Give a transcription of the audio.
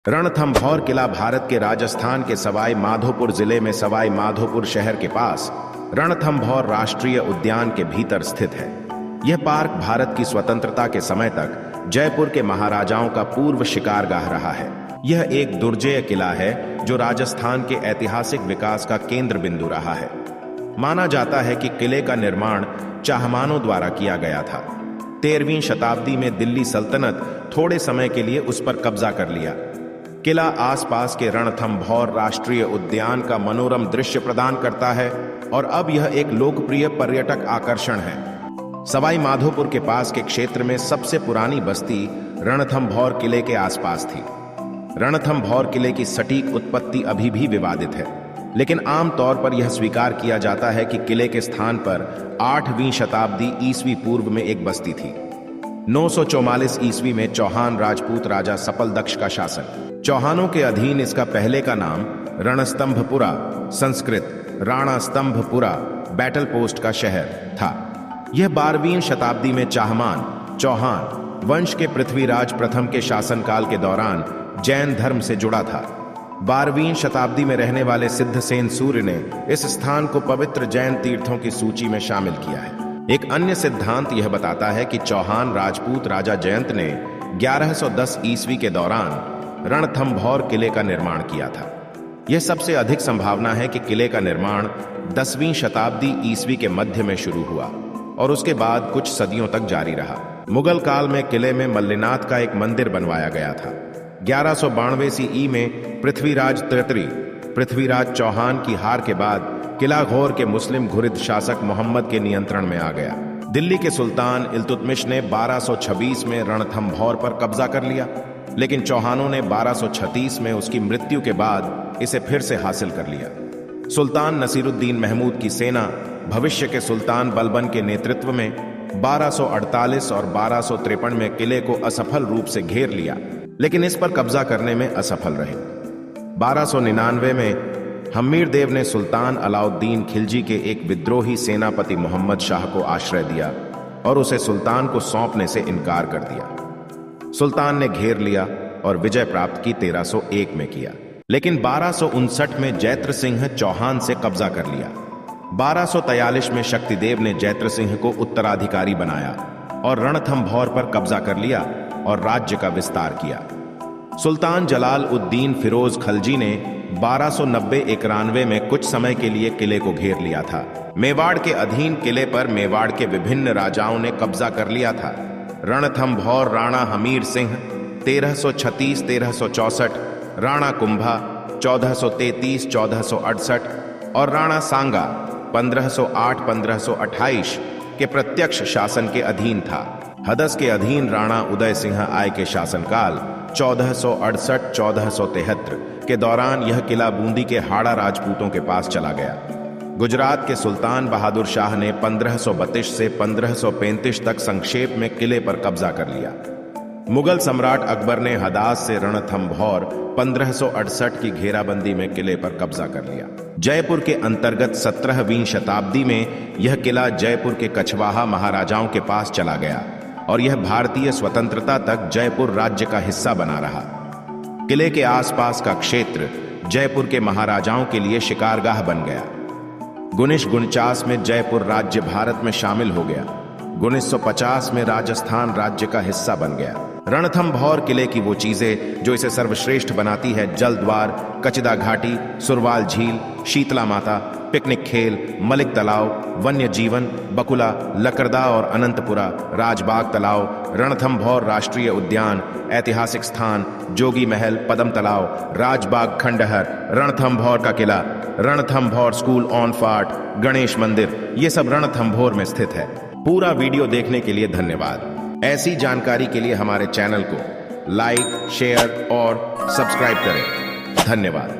रणथंभौर किला भारत के राजस्थान के सवाई माधोपुर जिले में सवाई माधोपुर शहर के पास रणथंभौर राष्ट्रीय उद्यान के भीतर स्थित है। यह पार्क भारत की स्वतंत्रता के समय तक जयपुर के महाराजाओं का पूर्व शिकारगाह रहा है। यह एक दुर्जेय किला है जो राजस्थान के ऐतिहासिक विकास का केंद्र बिंदु रहा है। माना जाता है कि किले का निर्माण चाहमानों द्वारा किया गया था। 13वीं शताब्दी में दिल्ली सल्तनत थोड़े समय के लिए उस पर कब्जा कर लिया। किला आसपास के रणथंभौर राष्ट्रीय उद्यान का मनोरम दृश्य प्रदान करता है और अब यह एक लोकप्रिय पर्यटक आकर्षण है। सवाई माधोपुर के पास के क्षेत्र में सबसे पुरानी बस्ती रणथंभौर किले के आसपास थी। रणथंभौर किले की सटीक उत्पत्ति अभी भी विवादित है, लेकिन आमतौर पर यह स्वीकार किया जाता है कि किले के स्थान पर 8वीं शताब्दी ईस्वी पूर्व में एक बस्ती थी। 944 ईस्वी में चौहान राजपूत राजा सपलदक्ष का शासन। चौहानों के अधीन इसका पहले का नाम रणस्तंभपुरा, संस्कृत राणा स्तंभपुरा, बैटल पोस्ट का शहर था। यह 12वीं शताब्दी में चौहान वंश के पृथ्वीराज प्रथम के शासनकाल के दौरान जैन धर्म से जुड़ा था। 12वीं शताब्दी में रहने वाले सिद्धसेन सूर्य ने इस स्थान को पवित्र जैन तीर्थों की सूची में शामिल किया है। एक अन्य सिद्धांत यह बताता है कि चौहान राजपूत राजा जयंत ने 1110 ईस्वी के दौरान रणथंभौर किले का निर्माण किया था। यह सबसे अधिक संभावना है कि किले का निर्माण 10वीं शताब्दी ईस्वी के मध्य में शुरू हुआ और उसके बाद कुछ सदियों तक जारी रहा। मुगल काल में किले में मल्लिनाथ का एक मंदिर बनवाया गया था। 1192 सीई में पृथ्वीराज चौहान की हार के बाद किला घोर के मुस्लिम घुरिद शासक मोहम्मद के नियंत्रण में आ गया। दिल्ली के सुल्तान इल्तुतमिश ने 1226 में रणथंभौर पर कब्जा कर लिया, लेकिन चौहानों ने 1236 में उसकी मृत्यु के बाद इसे फिर से हासिल कर लिया। सुल्तान नसीरुद्दीन महमूद की सेना भविष्य के सुल्तान बलबन के नेतृत्व में 1248 और 1253 में किले को असफल रूप से घेर लिया, लेकिन इस पर कब्जा करने में असफल रहे। 1299 में हम्मीर देव ने सुल्तान अलाउद्दीन खिलजी के एक विद्रोही सेनापति मोहम्मद शाह को आश्रय दिया और उसे सुल्तान को सौंपने से इनकार कर दिया। सुल्तान ने घेर लिया और विजय प्राप्त की 1301 में किया, लेकिन 1259 में जैत्र सिंह चौहान से कब्जा कर लिया। 1243 में शक्तिदेव ने जैत्र सिंह को उत्तराधिकारी बनाया और रणथंभौर पर कब्जा कर लिया और राज्य का विस्तार किया। सुल्तान जलाल उद्दीन फिरोज खलजी ने 1290-91 में कुछ समय के लिए किले को घेर लिया था। मेवाड़ के अधीन किले पर मेवाड़ के विभिन्न राजाओं ने कब्जा कर लिया था। रणथंभौर राणा हमीर सिंह 1336-1364, राणा कुंभा 1433-1468 और राणा सांगा 1508-1528 के प्रत्यक्ष शासन के अधीन था। हदस के अधीन राणा उदय सिंह आय के शासनकाल 1468-1473 के दौरान यह किला बूंदी के हाड़ा राजपूतों के पास चला गया। गुजरात के सुल्तान बहादुर शाह ने 1532 से 1535 तक संक्षेप में किले पर कब्जा कर लिया। मुगल सम्राट अकबर ने हदास से रणथंभौर 1568 की घेराबंदी में किले पर कब्जा कर लिया। जयपुर के अंतर्गत 17वीं शताब्दी में यह किला जयपुर के कछवाहा महाराजाओं के पास चला गया और यह भारतीय स्वतंत्रता तक जयपुर राज्य का हिस्सा बना रहा। किले के आसपास का क्षेत्र जयपुर के महाराजाओं के लिए शिकारगाह बन गया। 1949 में जयपुर राज्य भारत में शामिल हो गया। 1950 में राजस्थान राज्य का हिस्सा बन गया। रणथंभौर किले की वो चीजें जो इसे सर्वश्रेष्ठ बनाती है: जलद्वार, कचदा घाटी, सुरवाल झील, शीतला माता, पिकनिक खेल, मलिक तालाब, वन्य जीवन, बकुला, लकरदा और अनंतपुरा, राजबाग तालाब, रणथंभौर राष्ट्रीय उद्यान, ऐतिहासिक स्थान, जोगी महल, पदम तालाब, राजबाग खंडहर, रणथंभौर का किला, Ranthambore school of art, Ganesh मंदिर, ये सब रणथंभौर में स्थित है। पूरा वीडियो देखने के लिए धन्यवाद। ऐसी जानकारी के लिए हमारे चैनल को लाइक, शेयर और सब्सक्राइब करें। धन्यवाद।